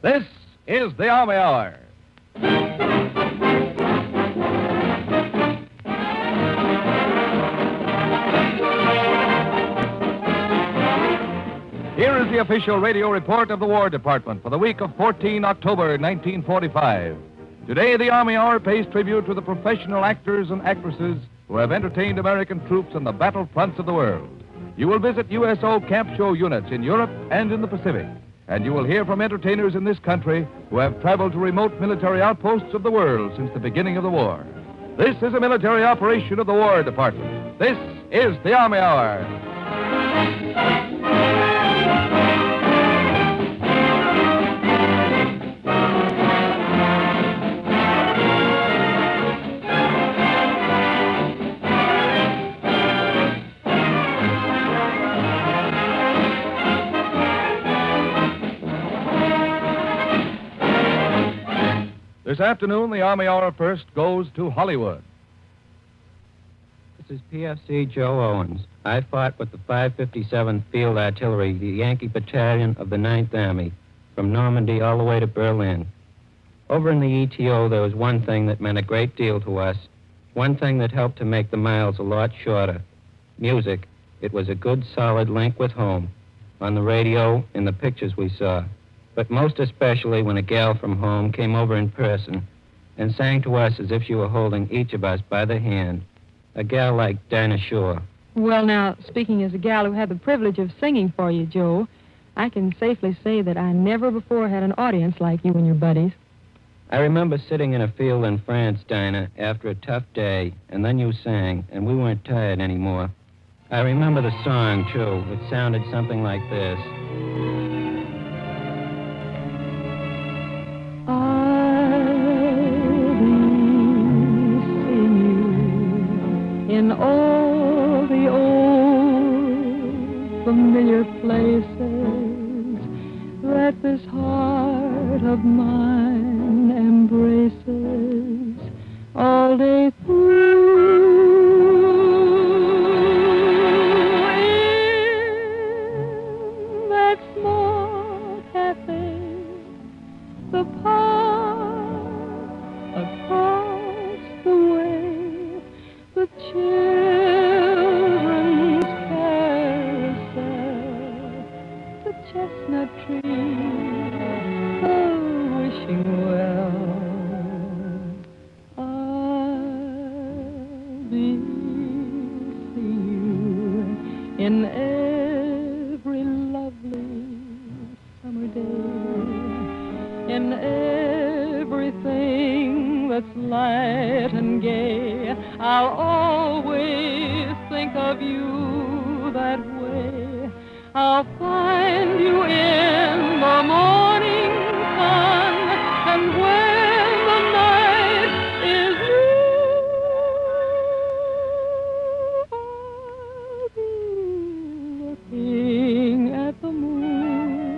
This is the Army Hour. Here is the official radio report of the War Department for the week of 14 October 1945. Today, the Army Hour pays tribute to the professional actors and actresses who have entertained American troops on the battlefronts of the world. You will visit USO camp show units in Europe and in the Pacific, and you will hear from entertainers in this country who have traveled to remote military outposts of the world since the beginning of the war. This is a military operation of the War Department. This is the Army Hour. This afternoon, the Army Hour first goes to Hollywood. This is PFC Joe Owens. I fought with the 557th Field Artillery, the Yankee Battalion of the 9th Army, from Normandy all the way to Berlin. Over in the ETO, there was one thing that meant a great deal to us, one thing that helped to make the miles a lot shorter. Music. It was a good, solid link with home, on the radio, in the pictures we saw. But most especially when a gal from home came over in person and sang to us as if she were holding each of us by the hand. A gal like Dinah Shore. Well, now, speaking as a gal who had the privilege of singing for you, Joe, I can safely say that I never before had an audience like you and your buddies. I remember sitting in a field in France, Dinah, after a tough day, and then you sang, and we weren't tired anymore. I remember the song, too. It sounded something like this. In all the old familiar places that this heart of mine embraces all day through. In that small cafe, the park across the way, the children's carousel, the chestnut tree, the wishing well. I'll be seeing you in every lovely summer day, in everything that's light and gay. I'll always think of you that way. I'll find you in the morning sun, and when the night is new, I'll be looking at the moon,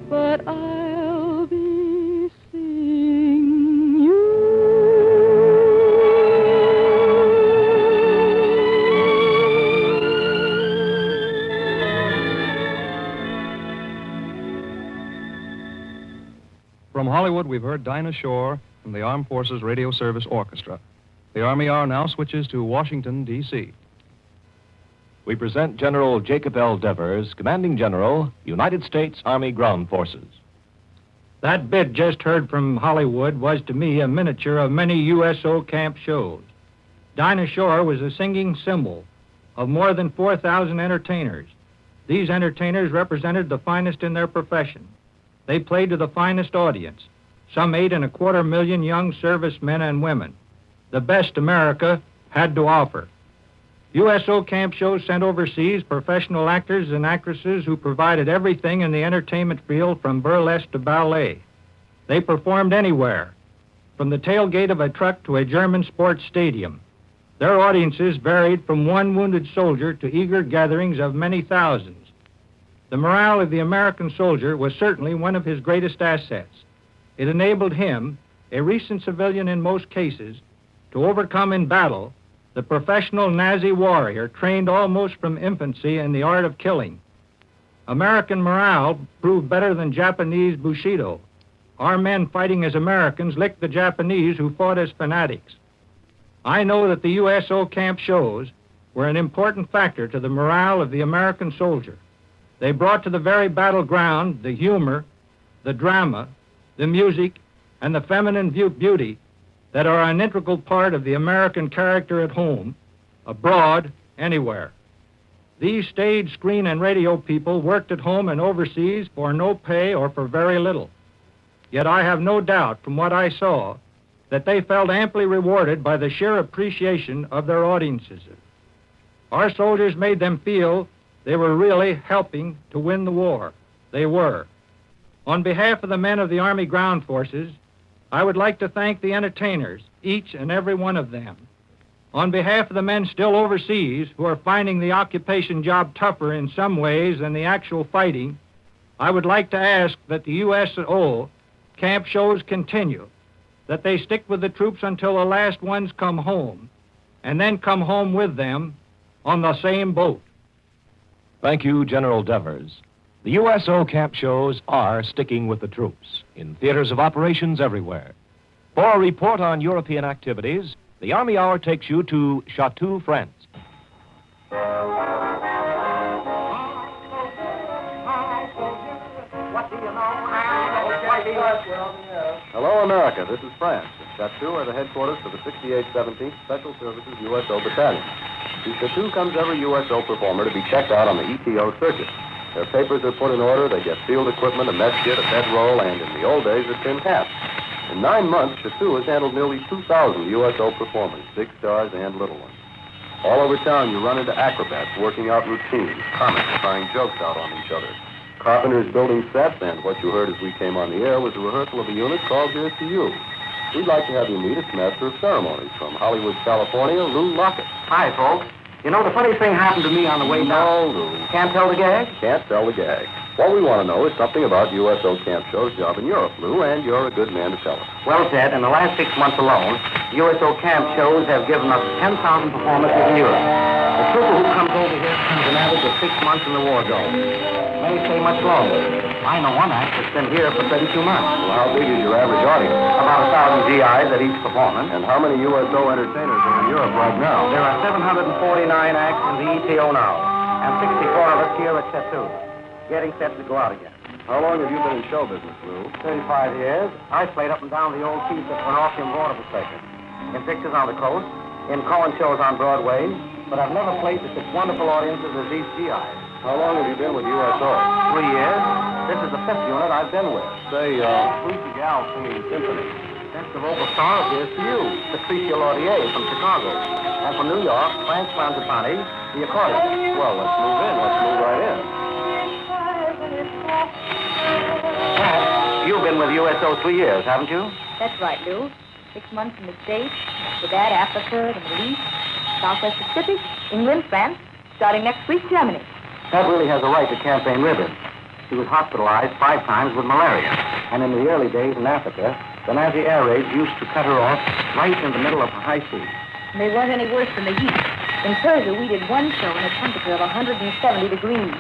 but I'll be seeing you. From Hollywood, we've heard Dinah Shore from the Armed Forces Radio Service Orchestra. The Army Hour now switches to Washington, D.C. We present General Jacob L. Devers, Commanding General, United States Army Ground Forces. That bit just heard from Hollywood was to me a miniature of many USO camp shows. Dinah Shore was a singing symbol of more than 4,000 entertainers. These entertainers represented the finest in their profession. They played to the finest audience, some 8.25 million young servicemen and women, the best America had to offer. USO camp shows sent overseas professional actors and actresses who provided everything in the entertainment field from burlesque to ballet. They performed anywhere, from the tailgate of a truck to a German sports stadium. Their audiences varied from one wounded soldier to eager gatherings of many thousands. The morale of the American soldier was certainly one of his greatest assets. It enabled him, a recent civilian in most cases, to overcome in battle the professional Nazi warrior trained almost from infancy in the art of killing. American morale proved better than Japanese Bushido. Our men fighting as Americans licked the Japanese who fought as fanatics. I know that the USO camp shows were an important factor to the morale of the American soldier. They brought to the very battleground the humor, the drama, the music, and the feminine beauty that are an integral part of the American character at home, abroad, anywhere. These stage, screen, and radio people worked at home and overseas for no pay or for very little. Yet I have no doubt from what I saw that they felt amply rewarded by the sheer appreciation of their audiences. Our soldiers made them feel they were really helping to win the war. They were. On behalf of the men of the Army Ground Forces, I would like to thank the entertainers, each and every one of them. On behalf of the men still overseas who are finding the occupation job tougher in some ways than the actual fighting, I would like to ask that the USO camp shows continue, that they stick with the troops until the last ones come home, and then come home with them on the same boat. Thank you, General Devers. The USO camp shows are sticking with the troops in theaters of operations everywhere. For a report on European activities, the Army Hour takes you to Chateau, France. Hello, America. This is France. Chateau are the headquarters for the 68th 17th Special Services USO Battalion. To Chateau comes every USO performer to be checked out on the ETO circuit. Their papers are put in order, they get field equipment, a mess kit, a bedroll, and in the old days, a tin hat. In 9 months, Chateau has handled nearly 2,000 USO performers, big stars and little ones. All over town, you run into acrobats working out routines, comics trying jokes out on each other, carpenters building sets, and what you heard as we came on the air was a rehearsal of a unit called Here's to You. We'd like to have you meet its master of ceremonies from Hollywood, California, Lou Lockett. Hi, folks. You know, the funny thing happened to me on the way down. No, Lou. Can't tell the gag? Can't tell the gag. What we want to know is something about USO Camp Show's job in Europe, Lou, and you're a good man to tell us. Well, Ted, in the last 6 months alone, USO camp shows have given us 10,000 performances in Europe. The trooper who comes over here spends an average of 6 months in the war zone. May stay much longer. I know one act that's been here for 32 months. Well, how big is your average audience? About 1,000 GIs at each performance. And how many USO entertainers are in Europe right now? There are 749 acts in the ETO now, and 64 of us here at Chateau, getting set to go out again. How long have you been in show business, Lou? 35 years. I played up and down the old keys at Philadelphia Border Protection, in pictures on the coast, in call-in shows on Broadway, but I've never played to such wonderful audiences as these GIs. How long have you been with USO? 3 years. This is the 5th unit I've been with. Say, who's the gal singing symphony? That's the vocal star of Here's to You, Patricia Laurier from Chicago. And from New York, Frank Franzipani, the accordion. Well, let's move in. Let's move right in. Pat, you've been with USO 3 years, haven't you? That's right, Lou. 6 months in the States, after that, Africa, the Middle East, Southwest Pacific, England, France, starting next week, Germany. Pat really has a right to campaign ribbons. She was hospitalized 5 times with malaria. And in the early days in Africa, the Nazi air raids used to cut her off right in the middle of her high seas. And they weren't any worse than the heat. In Persia, we did one show in a temperature of 170 degrees.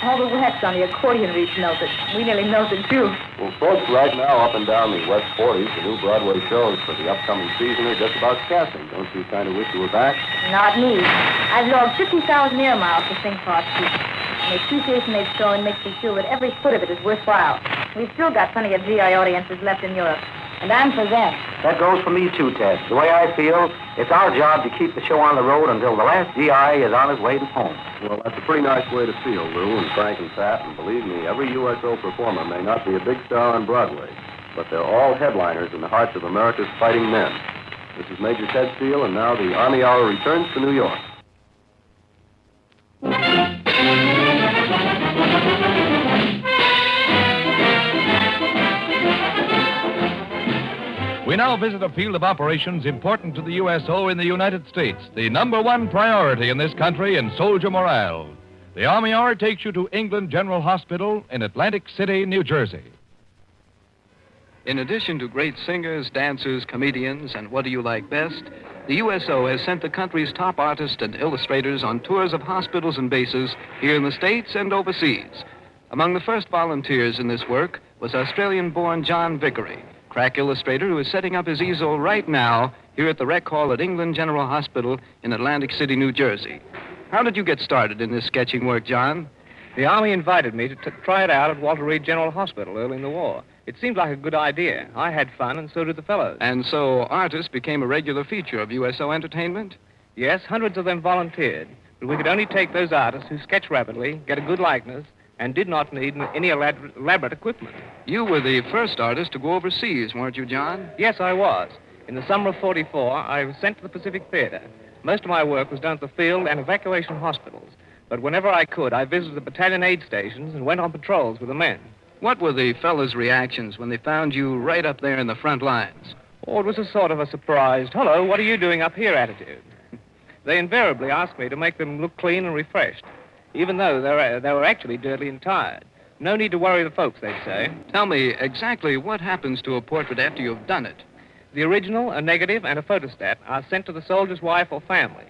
All the wax on the accordion reeds melted. We nearly melted, too. Well, folks, right now, up and down the West 40s, the new Broadway shows for the upcoming season are just about casting. Don't you kind of wish you were back? Not me. I've logged 50,000 air miles to sing parts too. And the appreciation they've shown makes me feel that every foot of it is worthwhile. We've still got plenty of GI audiences left in Europe. And I'm for them. That goes for me, too, Ted. The way I feel, it's our job to keep the show on the road until the last GI is on his way to home. Well, that's a pretty nice way to feel, Lou and Frank and Pat. And believe me, every USO performer may not be a big star on Broadway, but they're all headliners in the hearts of America's fighting men. This is Major Ted Steele, and now the Army Hour returns to New York. We now visit a field of operations important to the USO in the United States, the #1 priority in this country in soldier morale. The Army Hour takes you to England General Hospital in Atlantic City, New Jersey. In addition to great singers, dancers, comedians, and what do you like best, the USO has sent the country's top artists and illustrators on tours of hospitals and bases here in the States and overseas. Among the first volunteers in this work was Australian-born John Vickery, crack illustrator who is setting up his easel right now here at the Rec Hall at England General Hospital in Atlantic City, New Jersey. How did you get started in this sketching work, John? The Army invited me to try it out at Walter Reed General Hospital early in the war. It seemed like a good idea. I had fun, and so did the fellows. And so artists became a regular feature of USO entertainment? Yes, hundreds of them volunteered. But we could only take those artists who sketch rapidly, get a good likeness, and did not need any elaborate equipment. You were the first artist to go overseas, weren't you, John? Yes, I was. In the summer of '44, I was sent to the Pacific Theater. Most of my work was done at the field and evacuation hospitals. But whenever I could, I visited the battalion aid stations and went on patrols with the men. What were the fellows' reactions when they found you right up there in the front lines? Oh, it was a sort of a surprised, hello, what are you doing up here attitude. They invariably asked me to make them look clean and refreshed, even though they were actually dirty and tired. No need to worry the folks, they'd say. Tell me exactly what happens to a portrait after you've done it. The original, a negative, and a photostat are sent to the soldier's wife or family.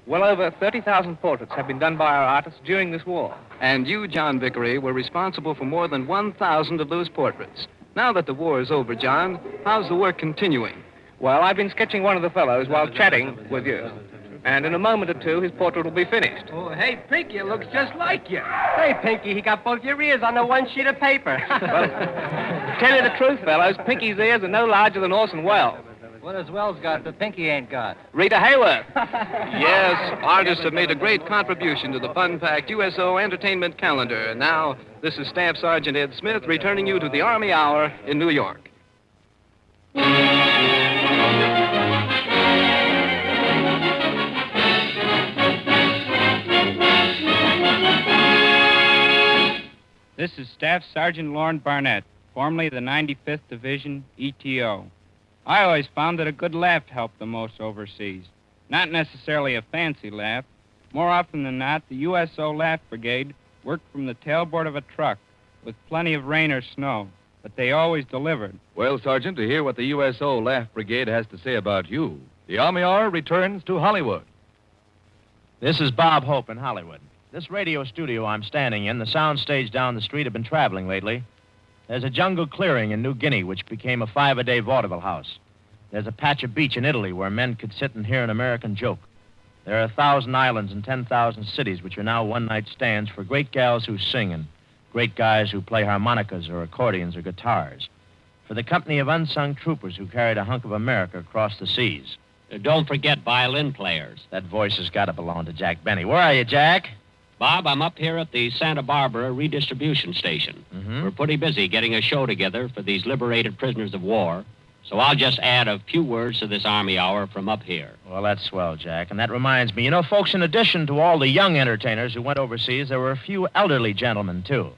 Well over 30,000 portraits have been done by our artists during this war. And you, John Vickery, were responsible for more than 1,000 of those portraits. Now that the war is over, John, how's the work continuing? Well, I've been sketching one of the fellows while chatting with you. And in a moment or two, his portrait will be finished. Oh, hey, Pinky, it looks just like you. Hey, Pinky, he got both your ears on the one sheet of paper. Well, to tell you the truth, fellows, Pinky's ears are no larger than Orson Welles. What has Wells got that Pinky ain't got? Rita Hayworth. Yes, artists have made a great contribution to the fun-packed USO entertainment calendar. And now, this is Staff Sergeant Ed Smith returning you to the Army Hour in New York. This is Staff Sergeant Lorne Barnett, formerly the 95th Division, ETO. I always found that a good laugh helped the most overseas. Not necessarily a fancy laugh. More often than not, the USO Laugh Brigade worked from the tailboard of a truck with plenty of rain or snow, but they always delivered. Well, Sergeant, to hear what the USO Laugh Brigade has to say about you, the Army Hour returns to Hollywood. This is Bob Hope in Hollywood. This radio studio I'm standing in, the sound stage down the street, have been traveling lately. There's a jungle clearing in New Guinea which became a 5-a-day vaudeville house. There's a patch of beach in Italy where men could sit and hear an American joke. There are 1,000 islands and 10,000 cities which are now one-night stands for great gals who sing and great guys who play harmonicas or accordions or guitars. For the company of unsung troopers who carried a hunk of America across the seas. Don't forget violin players. That voice has got to belong to Jack Benny. Where are you, Jack? Bob, I'm up here at the Santa Barbara redistribution station. Mm-hmm. We're pretty busy getting a show together for these liberated prisoners of war, so I'll just add a few words to this Army Hour from up here. Well, that's swell, Jack. And that reminds me, you know, folks, in addition to all the young entertainers who went overseas, there were a few elderly gentlemen, too.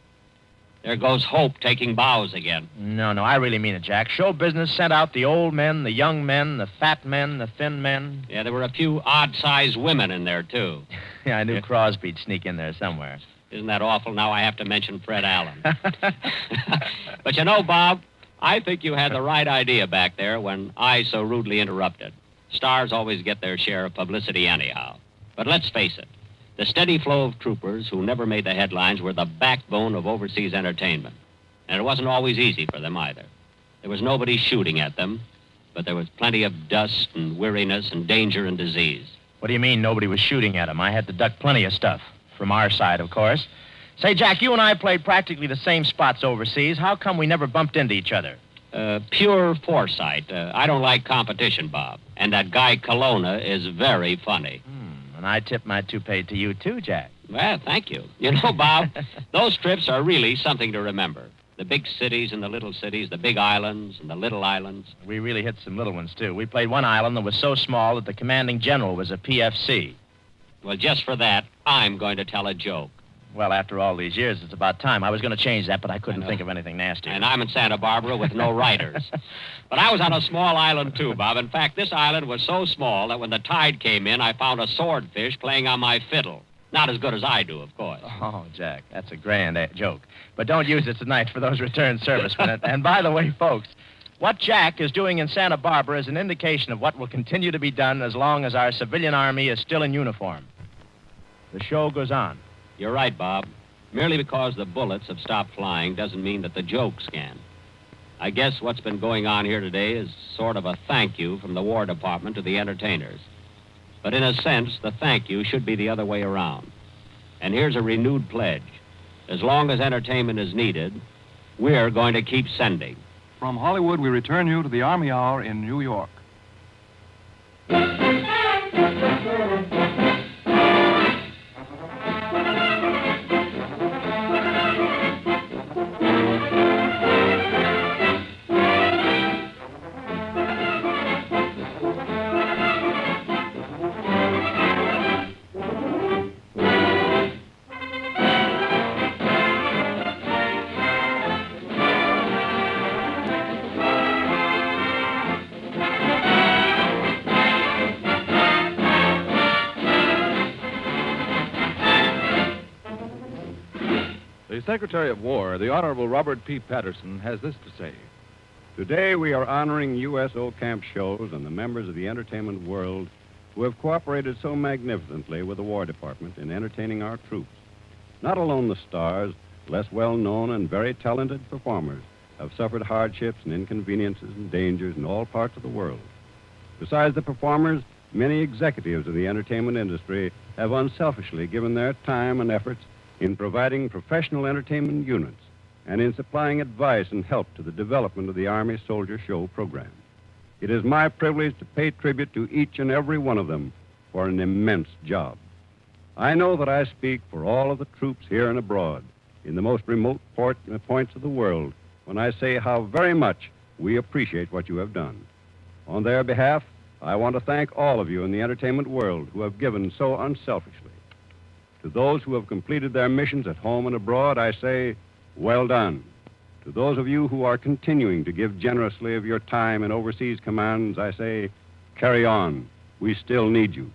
There goes Hope taking bows again. No, I really mean it, Jack. Show business sent out the old men, the young men, the fat men, the thin men. Yeah, there were a few odd-sized women in there, too. Yeah, I knew Crosby'd sneak in there somewhere. Isn't that awful? Now I have to mention Fred Allen. But you know, Bob, I think you had the right idea back there when I so rudely interrupted. Stars always get their share of publicity anyhow. But let's face it, the steady flow of troopers who never made the headlines were the backbone of overseas entertainment. And it wasn't always easy for them either. There was nobody shooting at them, but there was plenty of dust and weariness and danger and disease. What do you mean nobody was shooting at him? I had to duck plenty of stuff. From our side, of course. Say, Jack, you and I played practically the same spots overseas. How come we never bumped into each other? Pure foresight. I don't like competition, Bob. And that guy Colonna is very funny. And I tip my toupee to you, too, Jack. Well, thank you. You know, Bob, those trips are really something to remember. The big cities and the little cities, the big islands and the little islands. We really hit some little ones, too. We played one island that was so small that the commanding general was a PFC. Well, just for that, I'm going to tell a joke. Well, after all these years, it's about time. I was going to change that, but I couldn't think of anything nasty. And I'm in Santa Barbara with no writers. But I was on a small island, too, Bob. In fact, this island was so small that when the tide came in, I found a swordfish playing on my fiddle. Not as good as I do, of course. Oh, Jack, that's a grand joke. But don't use it tonight for those returned servicemen. And by the way, folks, what Jack is doing in Santa Barbara is an indication of what will continue to be done as long as our civilian army is still in uniform. The show goes on. You're right, Bob. Merely because the bullets have stopped flying doesn't mean that the jokes can. I guess what's been going on here today is sort of a thank you from the War Department to the entertainers. But in a sense, the thank you should be the other way around. And here's a renewed pledge. As long as entertainment is needed, we're going to keep sending. From Hollywood, we return you to the Army Hour in New York. The Secretary of War, the Honorable Robert P. Patterson, has this to say. Today we are honoring USO camp shows and the members of the entertainment world who have cooperated so magnificently with the War Department in entertaining our troops. Not alone the stars, less well-known and very talented performers have suffered hardships and inconveniences and dangers in all parts of the world. Besides the performers, many executives of the entertainment industry have unselfishly given their time and efforts in providing professional entertainment units and in supplying advice and help to the development of the Army Soldier Show program. It is my privilege to pay tribute to each and every one of them for an immense job. I know that I speak for all of the troops here and abroad in the most remote points of the world when I say how very much we appreciate what you have done. On their behalf, I want to thank all of you in the entertainment world who have given so unselfishly. To those who have completed their missions at home and abroad, I say, well done. To those of you who are continuing to give generously of your time in overseas commands, I say, carry on. We still need you.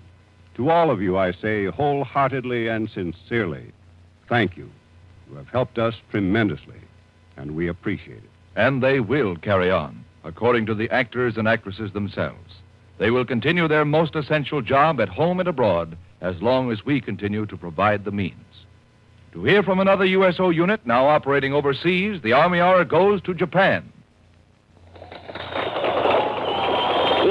To all of you, I say, wholeheartedly and sincerely, thank you. You have helped us tremendously, and we appreciate it. And they will carry on, according to the actors and actresses themselves. They will continue their most essential job at home and abroad as long as we continue to provide the means. To hear from another USO unit now operating overseas, the Army Hour goes to Japan. This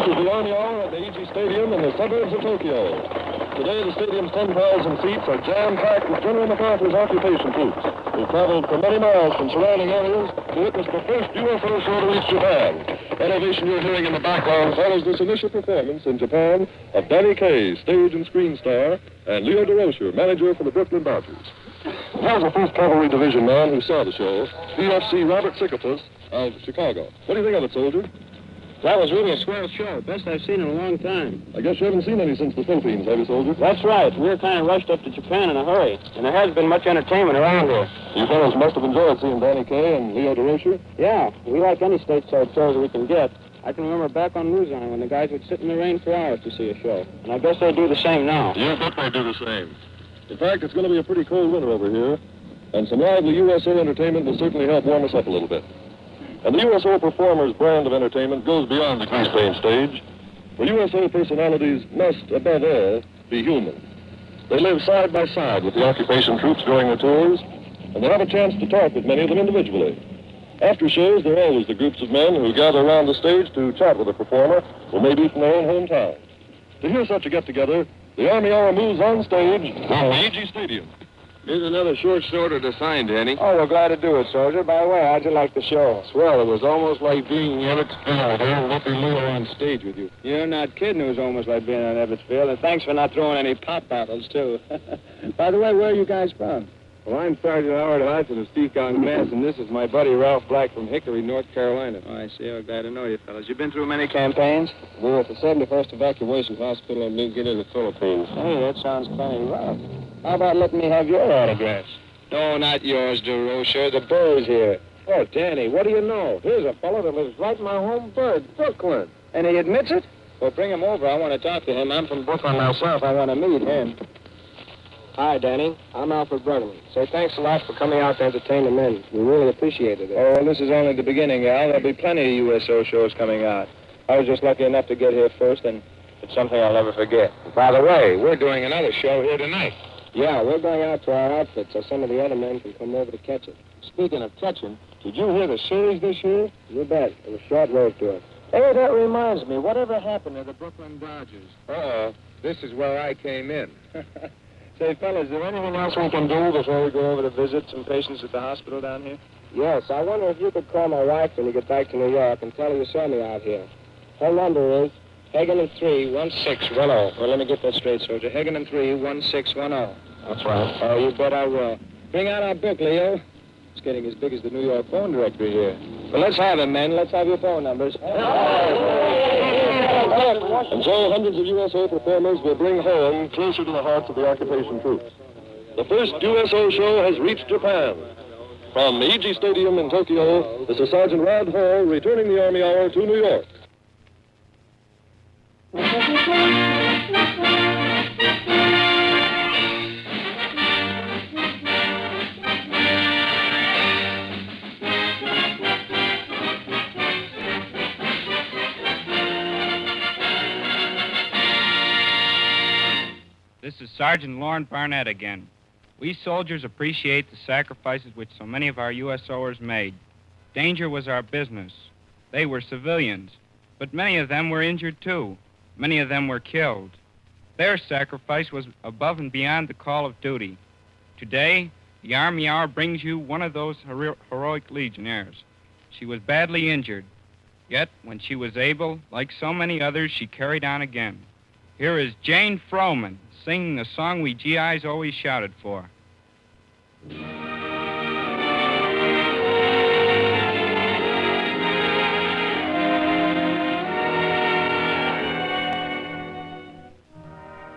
is the Army Hour at the EG Stadium in the suburbs of Tokyo. Today, the stadium's 10,000 seats are jam-packed with General MacArthur's occupation troops who traveled for many miles from surrounding areas to witness the first USO show to reach Japan. Elevation you're hearing in the background follows this initial performance in Japan of Danny Kaye, stage and screen star, and Leo DeRocher, manager for the Brooklyn Dodgers. Here's the 1st Cavalry Division man who saw the show, PFC Robert Sickatus of Chicago. What do you think of it, soldier? That was really a swell show. Best I've seen in a long time. I guess you haven't seen any since the Philippines, have you, soldier? That's right. We were kind of rushed up to Japan in a hurry, and there hasn't been much entertainment around here. You fellows must have enjoyed seeing Danny Kaye and Leo DeRocher. Yeah, we like any stateside shows that we can get. I can remember back on Luzon when the guys would sit in the rain for hours to see a show. And I guess they do the same now. You bet they do the same. In fact, it's going to be a pretty cold winter over here, and some lively USO entertainment will certainly help warm us up a little bit. And the USO Performers brand of entertainment goes beyond the grease paint stage. For USO personalities must, above all, be human. They live side by side with the occupation troops during the tours, and they have a chance to talk with many of them individually. After shows, there are always the groups of men who gather around the stage to chat with a performer who may be from their own hometown. To hear such a get-together, the Army Hour moves on stage from the EG Stadium. Here's another short story to sign, Danny. Oh, we're glad to do it, soldier. By the way, how'd you like the show? Swell. It was almost like being in Ebbetsville here, Whoopi Leo on stage with you. You're not kidding. It was almost like being on Ebbetsville. And thanks for not throwing any pop bottles, too. By the way, where are you guys from? Well, I'm Sergeant Howard Hodgson of Steakon Glass, and this is my buddy Ralph Black from Hickory, North Carolina. Oh, I see. I'm glad to know you fellas. You been through many campaigns? We were at the 71st Evacuation Hospital in New Guinea, the Philippines. Hey, that sounds plenty rough. How about letting me have your autographs? No, not yours, DeRocher. The birds here. Oh, Danny, what do you know? Here's a fellow that lives right in my home burg, Brooklyn. And he admits it? Well, bring him over. I want to talk to him. I'm from Brooklyn myself. I want to meet him. Hi, Danny. I'm Alfred Bruggeman. Say thanks a lot for coming out to entertain the men. We really appreciated it. Oh, well, this is only the beginning, Al. There'll be plenty of USO shows coming out. I was just lucky enough to get here first, and it's something I'll never forget. By the way, we're doing another show here tonight. Yeah, we're going out to our outfit so some of the other men can come over to catch it. Speaking of catching, did you hear the series this year? You bet. It was short road to it. Hey, that reminds me. Whatever happened to the Brooklyn Dodgers? Uh-oh. This is where I came in. Say, fellas, is there anything else we can do before we go over to visit some patients at the hospital down here? Yes, I wonder if you could call my wife when you get back to New York and tell her you saw me out here. Her number is Hagen and 31610. Well, let me get that straight, Soldier. Hagen and 31610. That's right. Oh, you bet I will. Bring out our book, Leo. It's getting as big as the New York phone directory here. Well, let's have him, men. Let's have your phone numbers. And so hundreds of USO performers will bring home closer to the hearts of the occupation troops. The first USO show has reached Japan. From Meiji Stadium in Tokyo, this is Sergeant Rod Hall returning the Army Hour to New York. This is Sergeant Lorne Barnett again. We soldiers appreciate the sacrifices which so many of our USOers made. Danger was our business. They were civilians, but many of them were injured too. Many of them were killed. Their sacrifice was above and beyond the call of duty. Today, the Army Hour brings you one of those heroic legionnaires. She was badly injured, yet when she was able, like so many others, she carried on again. Here is Jane Froman singing the song we GIs always shouted for.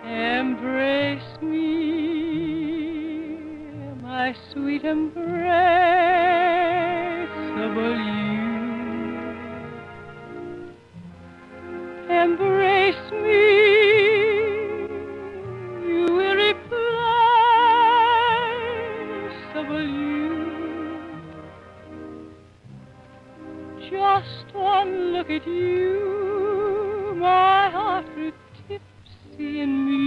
Embrace me, my sweet embraceable you. Embrace me, you irreplaceable you. Just one look at you, my heart grew tipsy in me.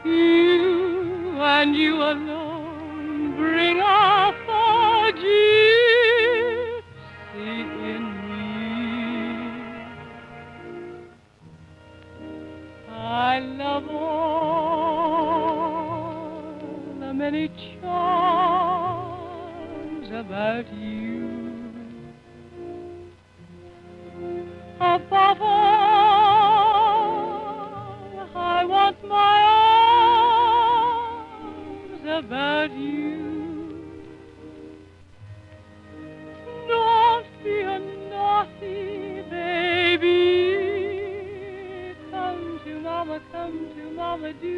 You and you alone bring out the gypsy in me. I love all the many charms about you. Above all, I want my arms about you. Don't be a naughty baby. Come to Mama, do.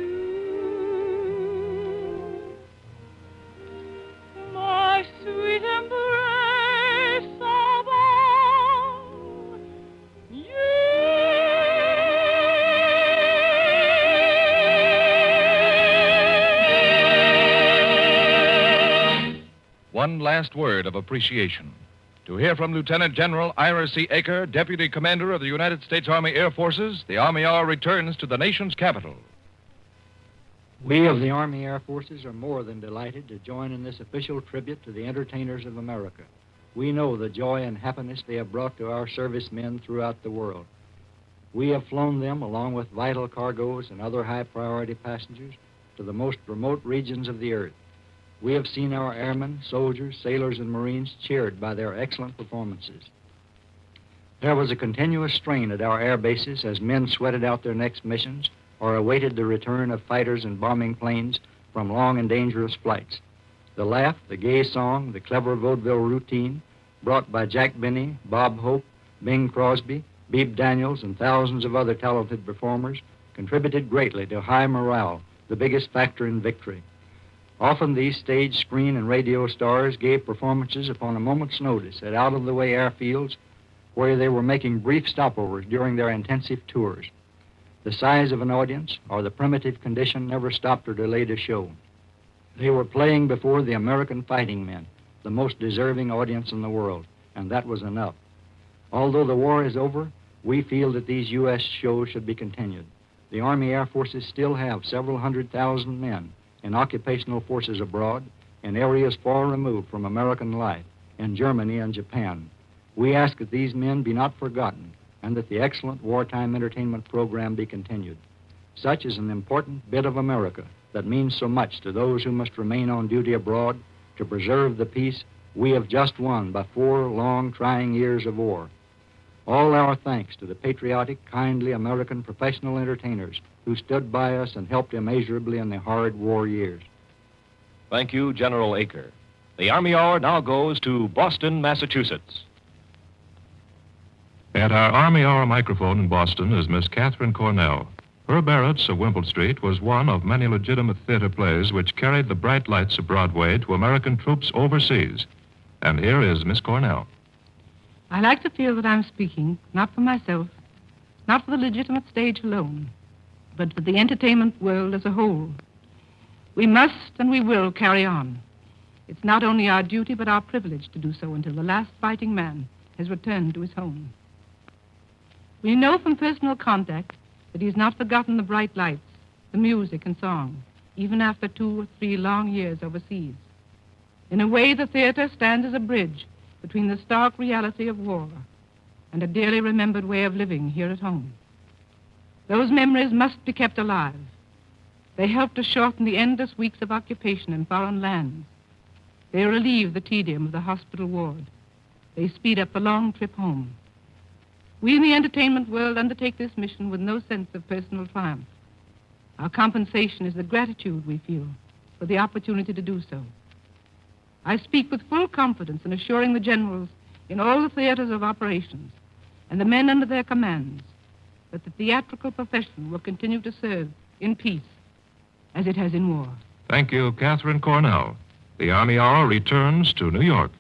My sweet embrace of all One last word of appreciation. To hear from Lieutenant General Ira C. Aker, Deputy Commander of the United States Army Air Forces, the Army Hour returns to the nation's capital. We of the Army Air Forces are more than delighted to join in this official tribute to the entertainers of America. We know the joy and happiness they have brought to our servicemen throughout the world. We have flown them, along with vital cargoes and other high-priority passengers, to the most remote regions of the earth. We have seen our airmen, soldiers, sailors, and Marines cheered by their excellent performances. There was a continuous strain at our air bases as men sweated out their next missions or awaited the return of fighters and bombing planes from long and dangerous flights. The laugh, the gay song, the clever vaudeville routine brought by Jack Benny, Bob Hope, Bing Crosby, Beebe Daniels, and thousands of other talented performers contributed greatly to high morale, the biggest factor in victory. Often these stage, screen, and radio stars gave performances upon a moment's notice at out-of-the-way airfields where they were making brief stopovers during their intensive tours. The size of an audience or the primitive condition never stopped or delayed a show. They were playing before the American fighting men, the most deserving audience in the world, and that was enough. Although the war is over, We feel that these U.S. shows should be continued. The Army Air Forces still have several 100,000 men in occupational forces abroad in areas far removed from American life, in Germany and Japan. We ask that these men be not forgotten and that the excellent wartime entertainment program be continued. Such is an important bit of America that means so much to those who must remain on duty abroad to preserve the peace we have just won by 4 long, trying years of war. All our thanks to the patriotic, kindly American professional entertainers who stood by us and helped immeasurably in the hard war years. Thank you, General Aker. The Army Hour now goes to Boston, Massachusetts. At our Army Hour microphone in Boston is Miss Catherine Cornell. Her Barrett's of Wimple Street was one of many legitimate theater plays which carried the bright lights of Broadway to American troops overseas. And here is Miss Cornell. I like to feel that I'm speaking, not for myself, not for the legitimate stage alone, but for the entertainment world as a whole. We must and we will carry on. It's not only our duty, but our privilege to do so until the last fighting man has returned to his home. We know from personal contact that he's not forgotten the bright lights, the music and song, even after 2 or 3 long years overseas. In a way, the theater stands as a bridge between the stark reality of war and a dearly remembered way of living here at home. Those memories must be kept alive. They help to shorten the endless weeks of occupation in foreign lands. They relieve the tedium of the hospital ward. They speed up the long trip home. We in the entertainment world undertake this mission with no sense of personal triumph. Our compensation is the gratitude we feel for the opportunity to do so. I speak with full confidence in assuring the generals in all the theaters of operations and the men under their commands that the theatrical profession will continue to serve in peace as it has in war. Thank you, Catherine Cornell. The Army Hour returns to New York.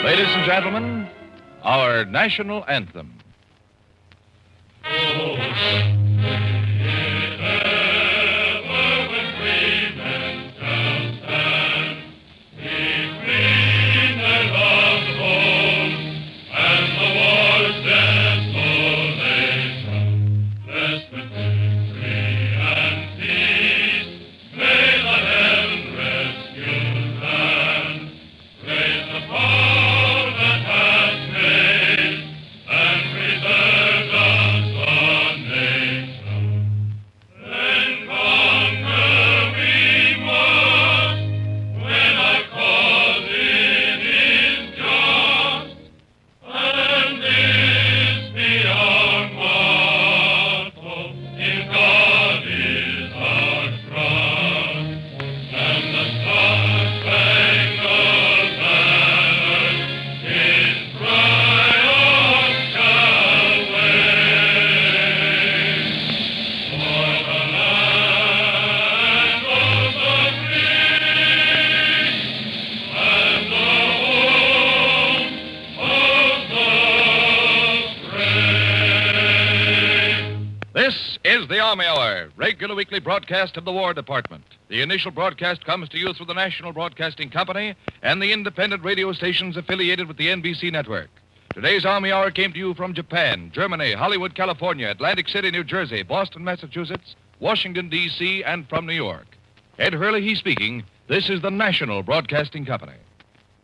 Ladies and gentlemen, our national anthem. This is the Army Hour, regular weekly broadcast of the War Department. The initial broadcast comes to you through the National Broadcasting Company and the independent radio stations affiliated with the NBC network. Today's Army Hour came to you from Japan, Germany, Hollywood, California, Atlantic City, New Jersey, Boston, Massachusetts, Washington, D.C., and from New York. Ed Hurley speaking. This is the National Broadcasting Company.